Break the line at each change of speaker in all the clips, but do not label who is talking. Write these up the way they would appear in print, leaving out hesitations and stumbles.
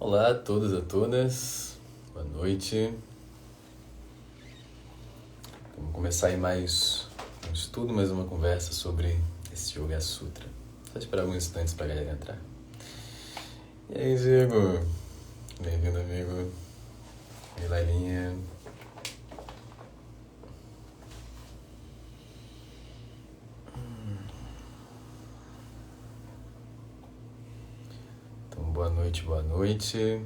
Olá a todos e a todas, boa noite. Vamos começar aí mais um estudo, mais uma conversa sobre esse Yoga Sutra. Só esperar alguns instantes para a galera entrar. E aí, Diego? Bem-vindo, amigo. E aí, Lailinha? Então, boa noite, boa noite.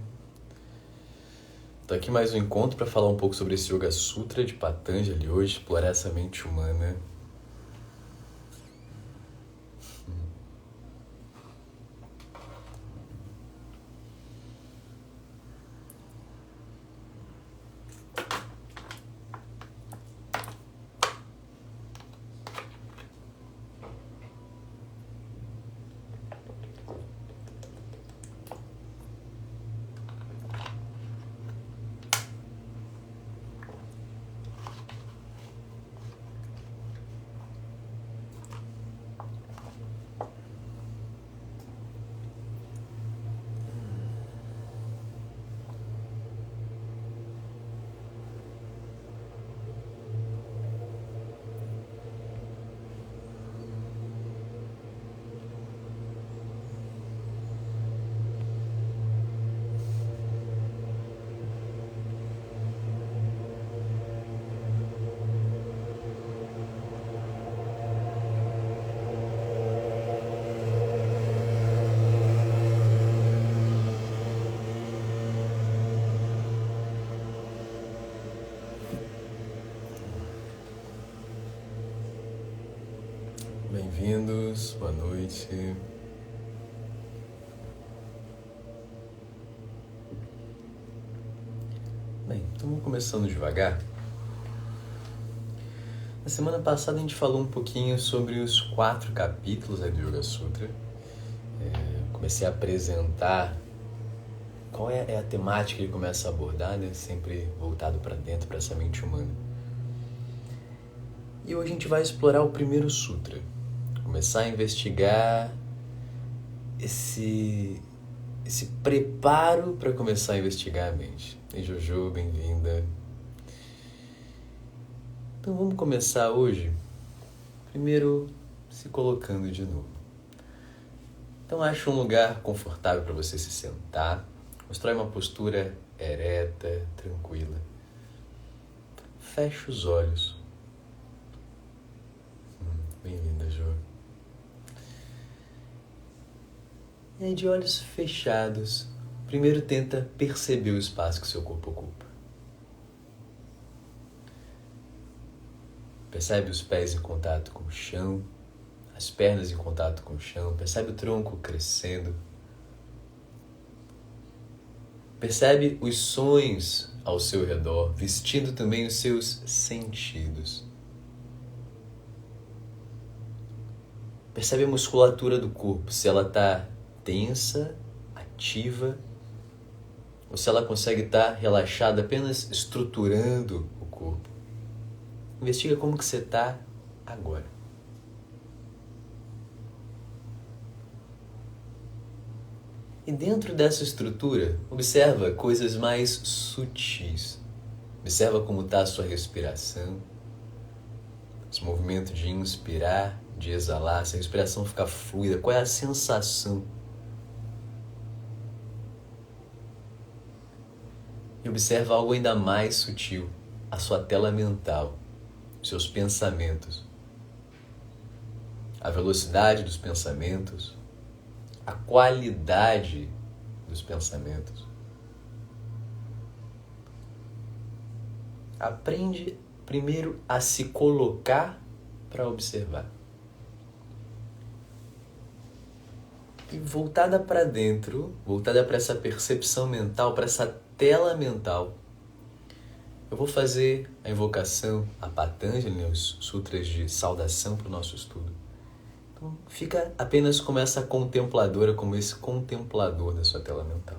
Tô aqui mais um encontro para falar um pouco sobre esse Yoga Sutra de Patanjali hoje, explorar essa mente humana. Bem-vindos, boa noite. Bem, então vamos começando devagar. Na semana passada a gente falou um pouquinho sobre os 4 capítulos aí do Yoga Sutra. Comecei a apresentar qual é a temática que ele começa a abordar, né? Sempre voltado para dentro, para essa mente humana. E hoje a gente vai explorar o primeiro sutra. Começar a investigar esse preparo para começar a investigar a mente. E Jojo, bem-vinda. Então vamos começar hoje, primeiro se colocando de novo. Então acha um lugar confortável para você se sentar, constrói uma postura ereta, tranquila. Fecha os olhos. Bem-vinda, Jo. E aí, de olhos fechados, primeiro tenta perceber o espaço que seu corpo ocupa. Percebe os pés em contato com o chão, as pernas em contato com o chão, percebe o tronco crescendo. Percebe os sons ao seu redor, vestindo também os seus sentidos. Percebe a musculatura do corpo, se ela está tensa, ativa, ou se ela consegue estar relaxada, apenas estruturando o corpo. Investiga como que você está agora. E dentro dessa estrutura, observa coisas mais sutis. Observa como está a sua respiração, esse movimento de inspirar, de exalar, se a respiração fica fluida, qual é a sensação? E observa algo ainda mais sutil, a sua tela mental, os seus pensamentos, a velocidade dos pensamentos, a qualidade dos pensamentos. Aprende primeiro a se colocar para observar. E voltada para dentro, voltada para essa percepção mental, para essa tela mental, eu vou fazer a invocação a Patanjali, os sutras de saudação para o nosso estudo. Então, fica apenas como essa contempladora, como esse contemplador da sua tela mental.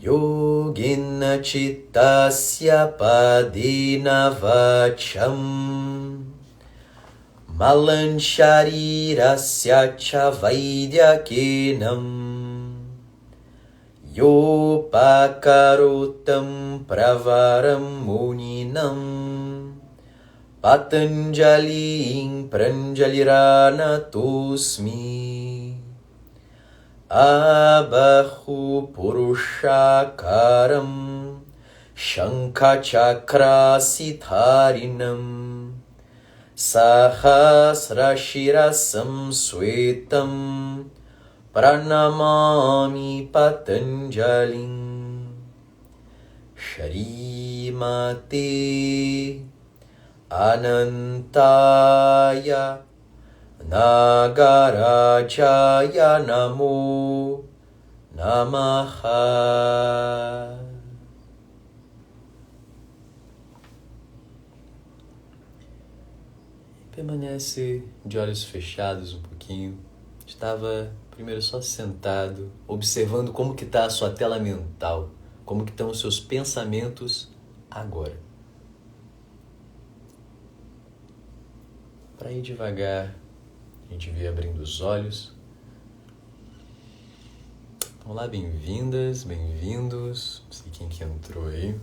Yogena chittasya padena vacham Malansharirasya cha vaidyakenam Yopakarotam pravaram muninam Patanjalim pranjaliranatosmi Abahu purushakaram Shankachakra sitharinam Sahasrashirasam swetam Pranamami Patanjalim Sharimate Anantaya Nagarajaya Namo Namaha. Permanece de olhos fechados um pouquinho. Estava primeiro só sentado, observando como que está a sua tela mental, como que estão os seus pensamentos agora. Para ir devagar, a gente vai abrindo os olhos. Olá, bem-vindas, bem-vindos. Não sei quem que entrou aí.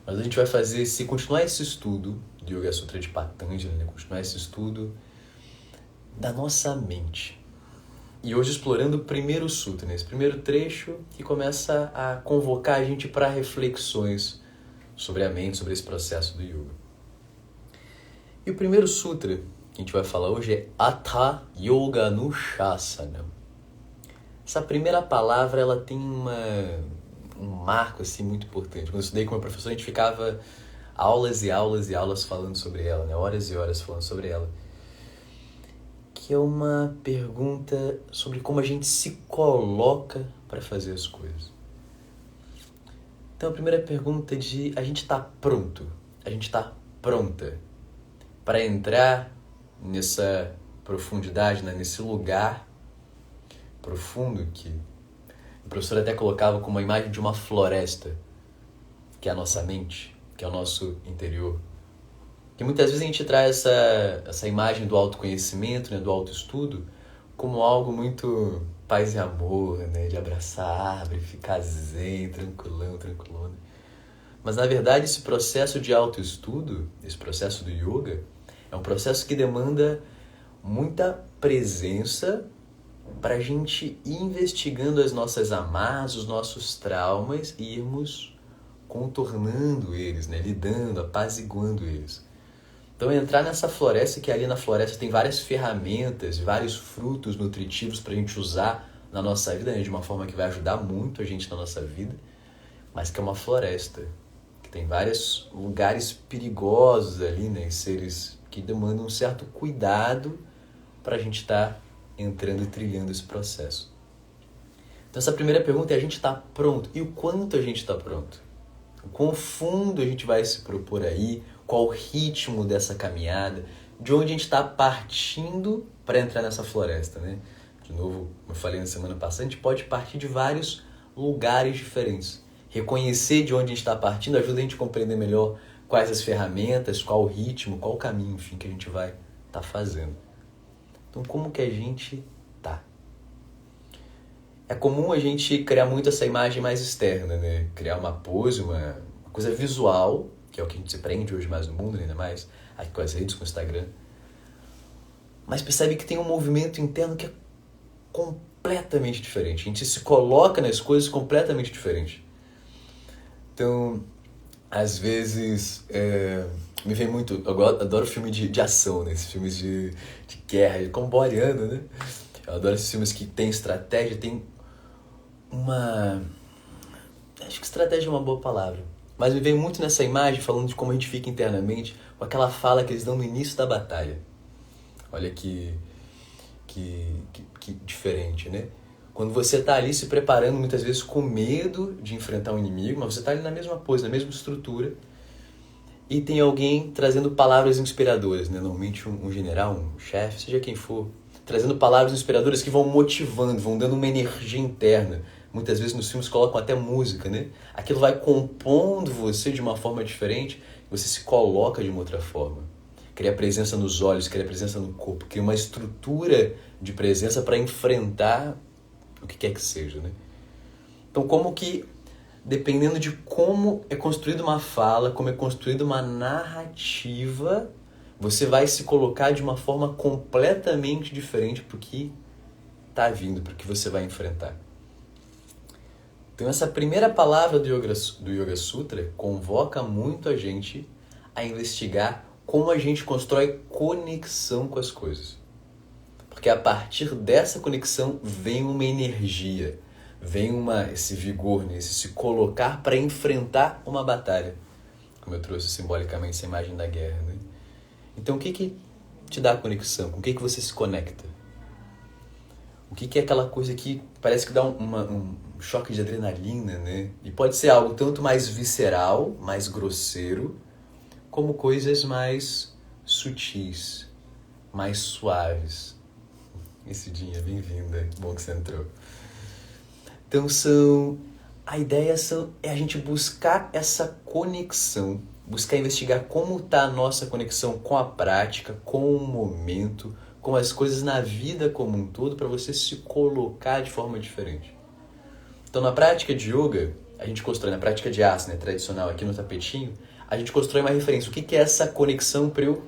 Mas a gente vai fazer, se continuar esse estudo do Yoga Sutra de Patanjali, né? Continuar esse estudo da nossa mente. E hoje explorando o primeiro sutra, né? Esse primeiro trecho que começa a convocar a gente para reflexões sobre a mente, sobre esse processo do yoga. E o primeiro sutra que a gente vai falar hoje é Atha Yoga Anushasana. Essa primeira palavra, ela tem um marco assim, muito importante. Quando eu estudei com meu professor, a gente ficava aulas e aulas e aulas falando sobre ela, né? Horas e horas falando sobre ela. Que é uma pergunta sobre como a gente se coloca para fazer as coisas. Então, a primeira pergunta é de a gente está pronto, a gente está pronta para entrar nessa profundidade, né? Nesse lugar profundo que o professor até colocava como uma imagem de uma floresta, que é a nossa mente, que é o nosso interior. Que muitas vezes a gente traz essa imagem do autoconhecimento, né, do autoestudo, como algo muito paz e amor, né, de abraçar a árvore, ficar zen, tranquilão, tranquilona. Mas na verdade esse processo de autoestudo, esse processo do yoga, é um processo que demanda muita presença para a gente ir investigando as nossas amarras, os nossos traumas e irmos contornando eles, né? Lidando, apaziguando eles. Então entrar nessa floresta, que ali na floresta tem várias ferramentas, vários frutos nutritivos para a gente usar na nossa vida, né? De uma forma que vai ajudar muito a gente na nossa vida, mas que é uma floresta, que tem vários lugares perigosos ali, né? Seres que demandam um certo cuidado para a gente estar entrando e trilhando esse processo. Então essa primeira pergunta é: a gente está pronto? E o quanto a gente está pronto? O quão fundo a gente vai se propor aí? Qual o ritmo dessa caminhada? De onde a gente está partindo para entrar nessa floresta, né? De novo, como eu falei na semana passada, a gente pode partir de vários lugares diferentes. Reconhecer de onde a gente está partindo ajuda a gente a compreender melhor quais as ferramentas, qual o ritmo, qual o caminho, enfim, que a gente vai estar fazendo. Então, como que a gente tá? É comum a gente criar muito essa imagem mais externa, né? Criar uma pose, uma coisa visual, que é o que a gente se prende hoje mais no mundo, ainda mais aqui com as redes, com o Instagram. Mas percebe que tem um movimento interno que é completamente diferente. A gente se coloca nas coisas completamente diferente. Então, às vezes, me vem muito... Eu adoro filme de ação, né? Esses filmes de guerra, de comboriano, né? Eu adoro esses filmes que tem estratégia, tem uma... Acho que estratégia é uma boa palavra. Mas me vem muito nessa imagem, falando de como a gente fica internamente, com aquela fala que eles dão no início da batalha. Olha que diferente, né? Quando você está ali se preparando, muitas vezes com medo de enfrentar um inimigo, mas você está ali na mesma pose, na mesma estrutura, e tem alguém trazendo palavras inspiradoras, né? Normalmente um general, um chefe, seja quem for, trazendo palavras inspiradoras que vão motivando, vão dando uma energia interna. Muitas vezes nos filmes colocam até música, né? Aquilo vai compondo você de uma forma diferente, você se coloca de uma outra forma. cria presença nos olhos, cria presença no corpo, cria uma estrutura de presença para enfrentar o que quer que seja, né? Então, como que, dependendo de como é construída uma fala, como é construída uma narrativa, você vai se colocar de uma forma completamente diferente para o que está vindo, para o que você vai enfrentar. Então, essa primeira palavra do Yoga Sutra convoca muito a gente a investigar como a gente constrói conexão com as coisas. Porque a partir dessa conexão vem uma energia, vem esse vigor, esse se colocar para enfrentar uma batalha. Como eu trouxe simbolicamente essa imagem da guerra, né? Então, o que te dá a conexão? Com o que você se conecta? O que é aquela coisa que parece que dá um choque de adrenalina, né? E pode ser algo tanto mais visceral, mais grosseiro, como coisas mais sutis, mais suaves. Esse dia, bem-vinda, bom que você entrou. Então a ideia é a gente buscar essa conexão, buscar investigar como está a nossa conexão com a prática, com o momento, com as coisas na vida como um todo, para você se colocar de forma diferente. Então, na prática de yoga, a gente constrói, na prática de asana, tradicional aqui no tapetinho, a gente constrói uma referência. O que é essa conexão para eu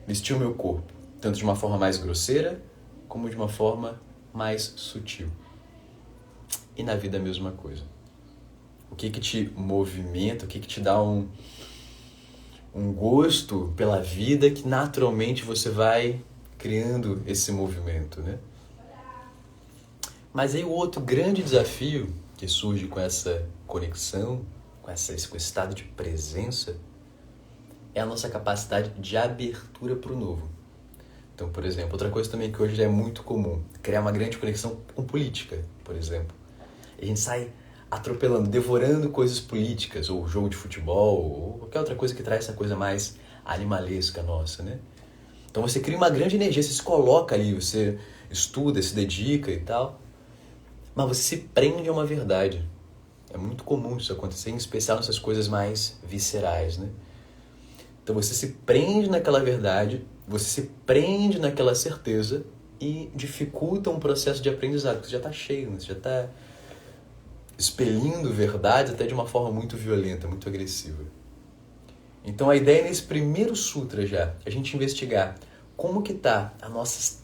vestir o meu corpo? Tanto de uma forma mais grosseira, como de uma forma mais sutil. E na vida a mesma coisa. O que te movimenta, o que te dá um gosto pela vida que naturalmente você vai criando esse movimento, né? Mas aí o outro grande desafio que surge com essa conexão, com esse estado de presença, é a nossa capacidade de abertura para o novo. Então, por exemplo, outra coisa também que hoje já é muito comum, criar uma grande conexão com política, por exemplo. A gente sai atropelando, devorando coisas políticas, ou jogo de futebol, ou qualquer outra coisa que traz essa coisa mais animalesca nossa, né? Então você cria uma grande energia, você se coloca ali, você estuda, se dedica e tal, mas você se prende a uma verdade. É muito comum isso acontecer, em especial nessas coisas mais viscerais, né? Então você se prende naquela verdade, você se prende naquela certeza e dificulta um processo de aprendizado, porque você já está cheio, né? Você já está expelindo verdades até de uma forma muito violenta, muito agressiva. Então a ideia nesse primeiro sutra já, a gente investigar como que está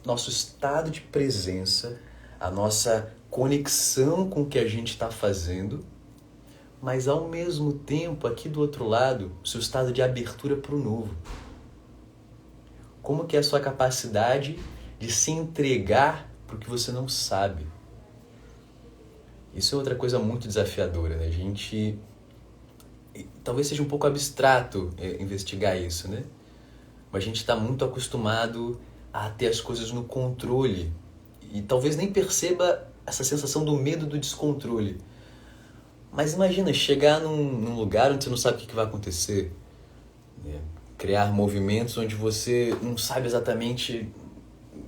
nosso estado de presença, a nossa conexão com o que a gente está fazendo, mas ao mesmo tempo, aqui do outro lado, o seu estado de abertura para o novo. Como que é a sua capacidade de se entregar para o que você não sabe? Isso é outra coisa muito desafiadora, né? A gente... Talvez seja um pouco abstrato investigar isso, né? Mas a gente está muito acostumado a ter as coisas no controle. E talvez nem perceba essa sensação do medo do descontrole. Mas imagina, chegar num lugar onde você não sabe o que vai acontecer. Né? Criar movimentos onde você não sabe exatamente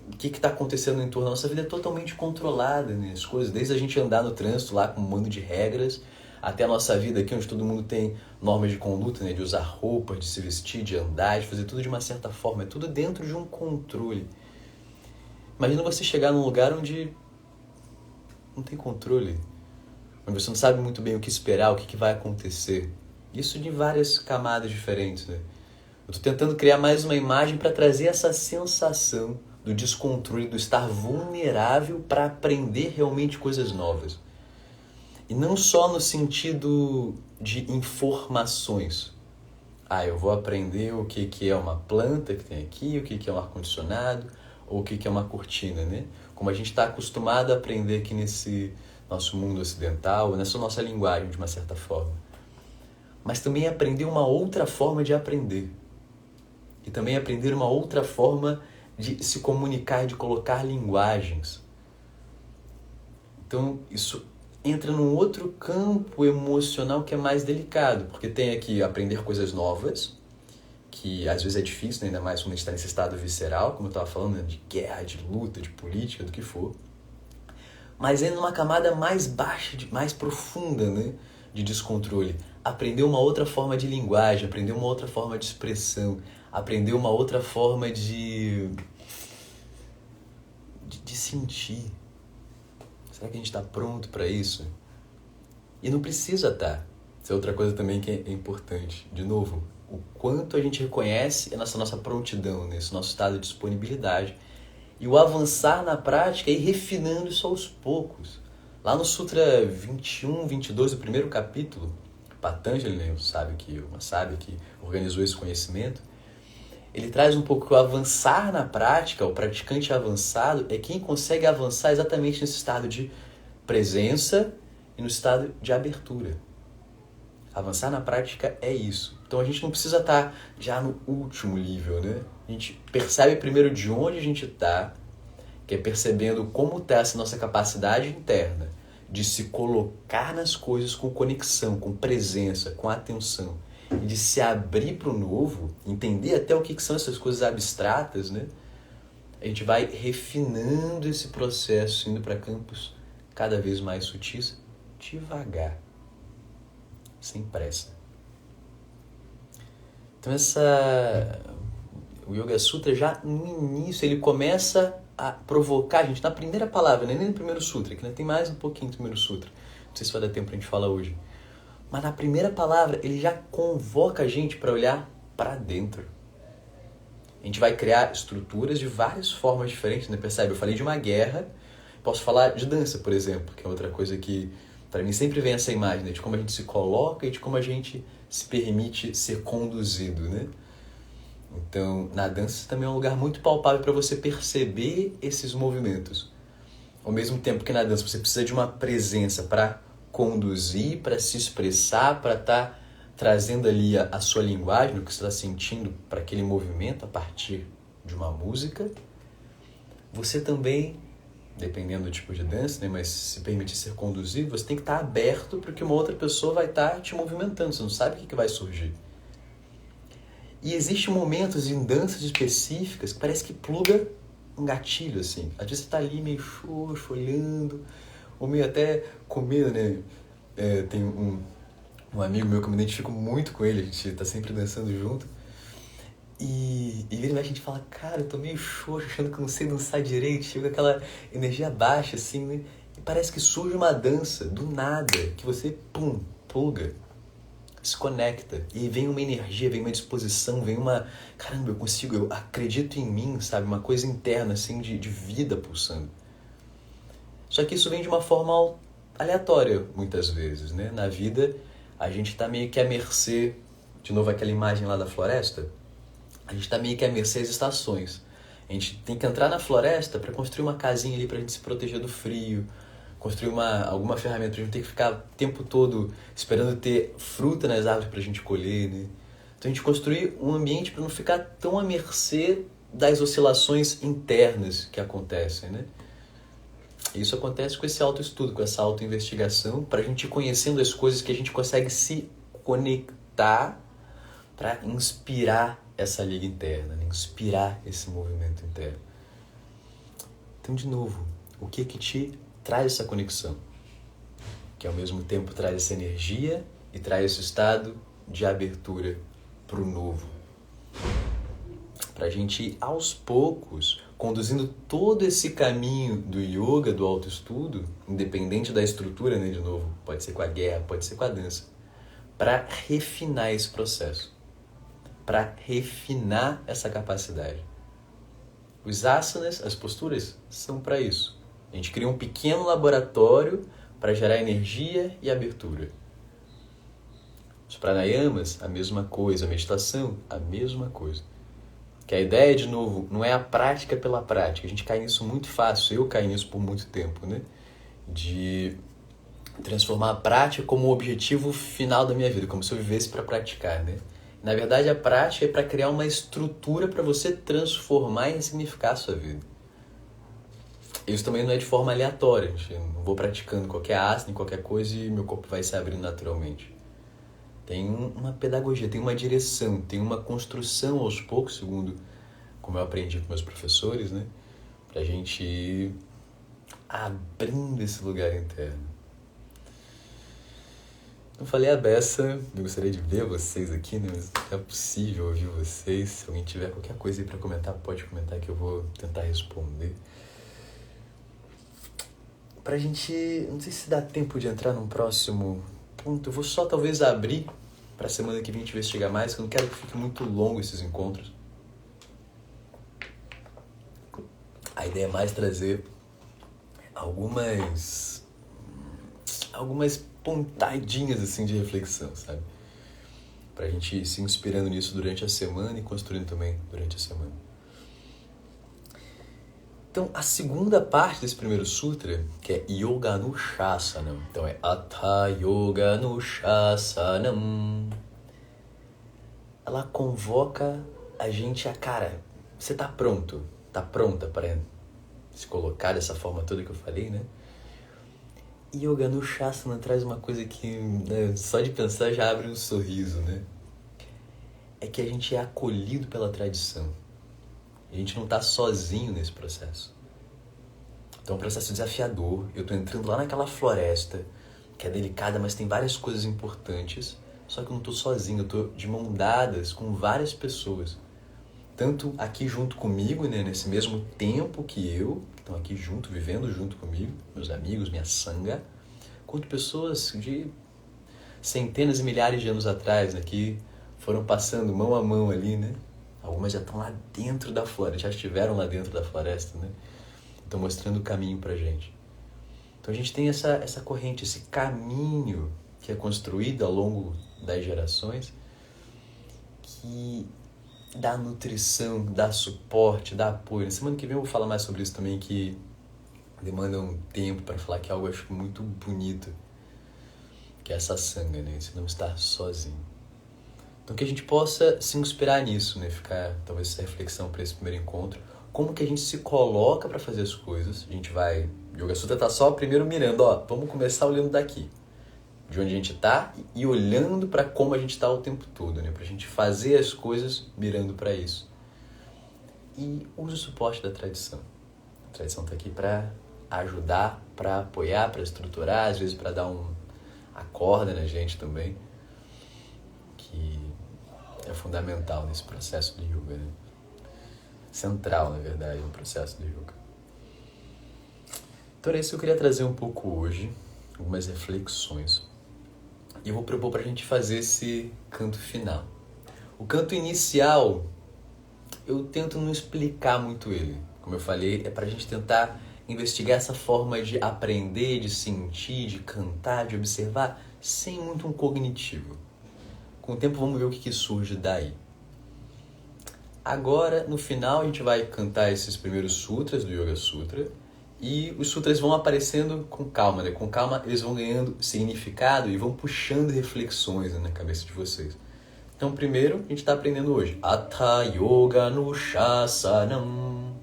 o que está acontecendo em torno. A nossa vida é totalmente controlada, né? As coisas, desde a gente andar no trânsito lá com um bando de regras, até a nossa vida aqui, onde todo mundo tem normas de conduta, né? De usar roupas, de se vestir, de andar, de fazer tudo de uma certa forma. É tudo dentro de um controle. Imagina você chegar num lugar onde não tem controle, onde você não sabe muito bem o que esperar, o que vai acontecer. Isso de várias camadas diferentes, né? Eu estou tentando criar mais uma imagem para trazer essa sensação do descontrole, do estar vulnerável para aprender realmente coisas novas. E não só no sentido de informações. Eu vou aprender o que é uma planta que tem aqui, o que é um ar-condicionado, ou o que é uma cortina, né? Como a gente está acostumado a aprender aqui nesse nosso mundo ocidental, nessa nossa linguagem, de uma certa forma. Mas também aprender uma outra forma de aprender. E também aprender uma outra forma de se comunicar, de colocar linguagens. Então, isso entra num outro campo emocional que é mais delicado, porque tem aqui aprender coisas novas, que às vezes é difícil, né? Ainda mais quando a gente está nesse estado visceral, como eu estava falando, né? De guerra, de luta, de política, do que for. Mas é numa camada mais baixa, mais profunda, né? De descontrole. Aprender uma outra forma de linguagem, aprender uma outra forma de expressão, aprender uma outra forma de sentir. Será que a gente está pronto para isso? E não precisa estar. Isso é outra coisa também que é importante. De novo, o quanto a gente reconhece essa nossa prontidão, esse nosso estado de disponibilidade. E o avançar na prática e ir refinando isso aos poucos. Lá no Sutra 21, 22, o primeiro capítulo, Patanjali, uma sábia que organizou esse conhecimento, ele traz um pouco que o avançar na prática, o praticante avançado, é quem consegue avançar exatamente nesse estado de presença e no estado de abertura. Avançar na prática é isso. Então a gente não precisa estar já no último nível, né? A gente percebe primeiro de onde a gente está, que é percebendo como está essa nossa capacidade interna de se colocar nas coisas com conexão, com presença, com atenção, e de se abrir para o novo, entender até o que são essas coisas abstratas, né? A gente vai refinando esse processo, indo para campos cada vez mais sutis, devagar, sem pressa. Então o Yoga Sutra já no início, ele começa a provocar a gente na primeira palavra, nem no primeiro sutra, que ainda tem mais um pouquinho do primeiro sutra. Não sei se vai dar tempo pra gente falar hoje. Mas na primeira palavra, ele já convoca a gente para olhar para dentro. A gente vai criar estruturas de várias formas diferentes, né? Percebe? Eu falei de uma guerra, posso falar de dança, por exemplo, que é outra coisa que, para mim, sempre vem essa imagem, né? De como a gente se coloca e de como a gente se permite ser conduzido, né? Então, na dança também é um lugar muito palpável para você perceber esses movimentos. Ao mesmo tempo que na dança você precisa de uma presença para conduzir, para se expressar, para estar trazendo ali a sua linguagem, o que você está sentindo para aquele movimento a partir de uma música. Você também, dependendo do tipo de dança, né, mas se permitir ser conduzido, você tem que estar aberto para que uma outra pessoa vai estar te movimentando. Você não sabe o que vai surgir. E existem momentos em danças específicas que parece que pluga um gatilho, assim. Às vezes você tá ali meio xoxo, olhando, ou meio até com medo, né? Tem um amigo meu que eu me identifico muito com ele, a gente tá sempre dançando junto. E vira e mexe, a gente fala, cara, eu tô meio xoxo, achando que eu não sei dançar direito, chega aquela energia baixa, assim, né? E parece que surge uma dança, do nada, que você, pum, pluga. Se conecta, e vem uma energia, vem uma disposição, vem uma... Caramba, eu acredito em mim, sabe? Uma coisa interna, assim, de vida pulsando. Só que isso vem de uma forma aleatória, muitas vezes, né? Na vida, a gente tá meio que à mercê, de novo aquela imagem lá da floresta, a gente tá meio que à mercê das estações. A gente tem que entrar na floresta para construir uma casinha ali pra gente se proteger do frio, construir alguma ferramenta pra gente não ter que ficar o tempo todo esperando ter fruta nas árvores pra gente colher, né? Então a gente construir um ambiente para não ficar tão à mercê das oscilações internas que acontecem, né? E isso acontece com esse autoestudo, com essa autoinvestigação, pra gente ir conhecendo as coisas que a gente consegue se conectar para inspirar essa liga interna, né? Inspirar esse movimento interno. Então, de novo, o que te traz essa conexão, que ao mesmo tempo traz essa energia e traz esse estado de abertura para o novo. Para a gente ir aos poucos, conduzindo todo esse caminho do yoga, do autoestudo, independente da estrutura, né, de novo, pode ser com a guerra, pode ser com a dança, para refinar esse processo, para refinar essa capacidade. Os asanas, as posturas, são para isso. A gente cria um pequeno laboratório para gerar energia e abertura. Os pranayamas, a mesma coisa. A meditação, a mesma coisa. Que a ideia, de novo, não é a prática pela prática. A gente cai nisso muito fácil. Eu caí nisso por muito tempo, né? De transformar a prática como o objetivo final da minha vida, como se eu vivesse para praticar, né? Na verdade, a prática é para criar uma estrutura para você transformar e ressignificar a sua vida. Isso também não é de forma aleatória. Eu não vou praticando qualquer asana, qualquer coisa e meu corpo vai se abrindo naturalmente. Tem uma pedagogia, tem uma direção, tem uma construção aos poucos, segundo como eu aprendi com meus professores, né? Pra gente ir abrindo esse lugar interno. Não falei a beça, eu gostaria de ver vocês aqui, né? Mas não é possível ouvir vocês. Se alguém tiver qualquer coisa aí pra comentar, pode comentar que eu vou tentar responder. Pra gente, não sei se dá tempo de entrar num próximo ponto, eu vou só talvez abrir pra semana que vem a gente investigar mais, que eu não quero que fique muito longo esses encontros. A ideia é mais trazer algumas pontadinhas assim de reflexão, sabe? Pra gente ir se inspirando nisso durante a semana e construindo também durante a semana. Então, a segunda parte desse primeiro sutra, que é Yoganushasanam. Então, é Atha Yoganushasanam. Ela convoca a gente a, cara, você tá pronto? Tá pronta para se colocar dessa forma toda que eu falei, né? E Yoganushasanam traz uma coisa que, né, só de pensar já abre um sorriso, né? É que a gente é acolhido pela tradição. A gente não tá sozinho nesse processo. Então é um processo desafiador. Eu tô entrando lá naquela floresta, que é delicada, mas tem várias coisas importantes. Só que eu não tô sozinho, eu tô de mão dadas com várias pessoas. Tanto aqui junto comigo, né, nesse mesmo tempo que eu, que estão aqui junto, vivendo junto comigo, meus amigos, minha sangha, quanto pessoas de centenas e milhares de anos atrás, né, que foram passando mão a mão ali, né? Algumas já estão lá dentro da floresta, já estiveram lá dentro da floresta, né? Estão mostrando o caminho pra gente. Então a gente tem essa corrente, esse caminho que é construído ao longo das gerações, que dá nutrição, dá suporte, dá apoio. Na semana que vem eu vou falar mais sobre isso também, que demanda um tempo para falar, que é algo eu acho muito bonito, que é essa sangha, né? Você não estar sozinho. Então que a gente possa se inspirar nisso, né? Ficar talvez essa reflexão para esse primeiro encontro. Como que a gente se coloca para fazer as coisas. A gente vai... O Yoga Sutra tá só primeiro mirando, ó, vamos começar olhando daqui, de onde a gente tá, e olhando para como a gente tá o tempo todo, né? Pra gente fazer as coisas mirando para isso. E usa o suporte da tradição. A tradição tá aqui para ajudar, para apoiar, para estruturar, às vezes para dar a corda na gente também, que é fundamental nesse processo do yoga, né? Central, na verdade, no processo do yoga. Então é isso que eu queria trazer um pouco hoje, algumas reflexões. E eu vou propor para a gente fazer esse canto final. O canto inicial, eu tento não explicar muito ele. Como eu falei, é para a gente tentar investigar essa forma de aprender, de sentir, de cantar, de observar, sem muito um cognitivo. Com o tempo vamos ver o que surge daí. Agora, no final, a gente vai cantar esses primeiros sutras do Yoga Sutra, e os sutras vão aparecendo com calma, né? Com calma eles vão ganhando significado e vão puxando reflexões, né, na cabeça de vocês. Então, primeiro, a gente está aprendendo hoje Atha Yoganushasanam.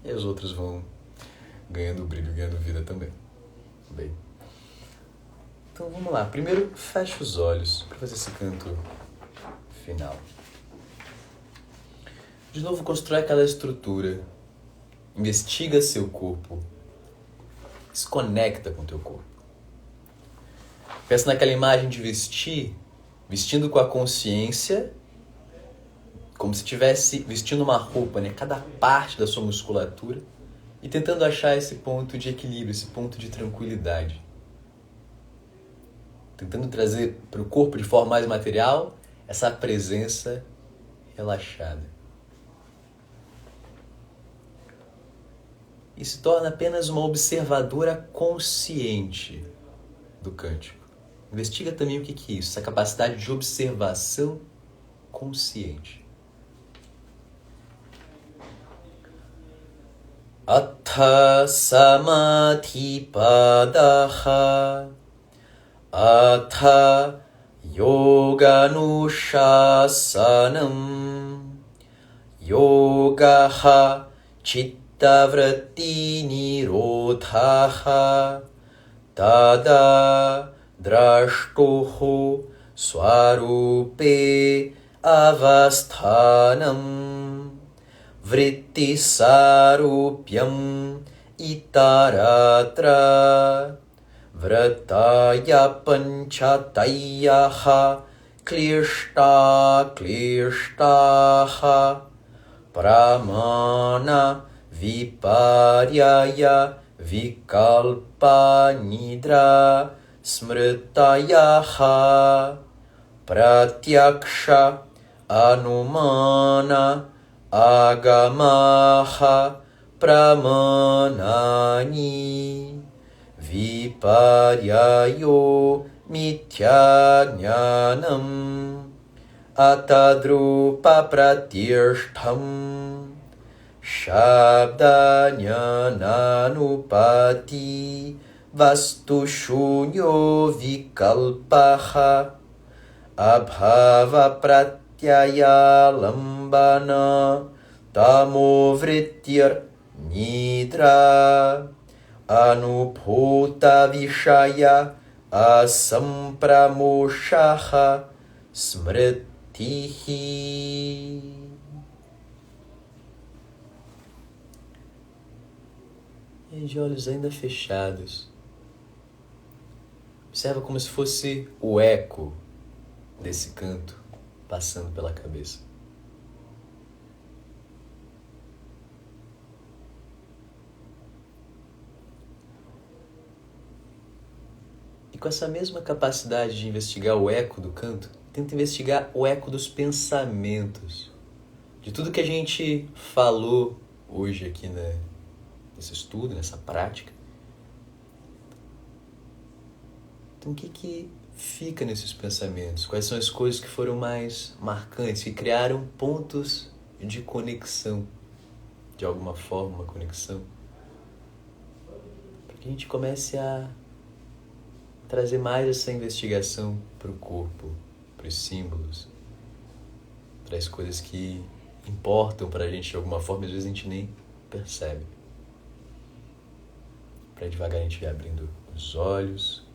E os outros vão ganhando brilho, ganhando vida também. Bem. Então, vamos lá. Primeiro, fecha os olhos para fazer esse canto final. De novo, constrói aquela estrutura. Investiga seu corpo. Se conecta com teu corpo. Pensa naquela imagem de vestindo com a consciência, como se estivesse vestindo uma roupa, né? Cada parte da sua musculatura, e tentando achar esse ponto de equilíbrio, esse ponto de tranquilidade. Tentando trazer para o corpo de forma mais material essa presença relaxada. E se torna apenas uma observadora consciente do cântico. Investiga também o que é isso, essa capacidade de observação consciente. Atha samadhi padaha Atha yoganushasanam Yogaha Chittavritti nirodhaha tada drashtoho swarupe avasthanam vritti sarupyam itaratra Vrataya panchatayyaha klishta klishtaha pramana viparyaya vikalpa nidra smritayaha pratyaksha anumana agamaha pramanani viparyayo mithyanyanam atadrupa pratirshtham shabdanyananupati vastu shunyo vikalpaha abhava pratyaya lambana tamovrityar nidra anubhuta vishaya asampramoshaha smritihi. E de olhos ainda fechados, observa como se fosse o eco desse canto passando pela cabeça. E com essa mesma capacidade de investigar o eco do canto, tenta investigar o eco dos pensamentos, de tudo que a gente falou hoje aqui nesse estudo, nessa prática. Então o que fica nesses pensamentos? Quais são as coisas que foram mais marcantes, que criaram pontos de conexão, de alguma forma, uma conexão, para que a gente comece a trazer mais essa investigação para o corpo, para os símbolos, para as coisas que importam para a gente de alguma forma, às vezes a gente nem percebe. Para devagar a gente ir abrindo os olhos.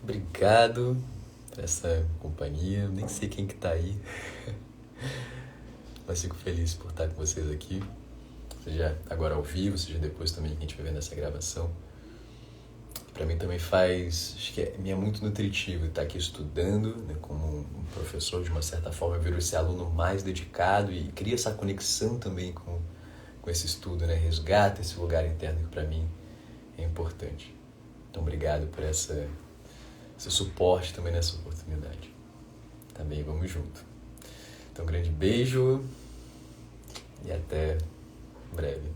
Obrigado por essa companhia. Nem sei quem que tá aí, mas fico feliz por estar com vocês aqui. Seja agora ao vivo, seja depois também que a gente vai vendo essa gravação. Para mim também acho que é muito nutritivo estar aqui estudando, né, como um professor, de uma certa forma, eu viro esse aluno mais dedicado e cria essa conexão também com esse estudo, né, resgata esse lugar interno que para mim é importante. Então, obrigado por esse suporte também nessa oportunidade. Também vamos junto. Então, um grande beijo e até breve.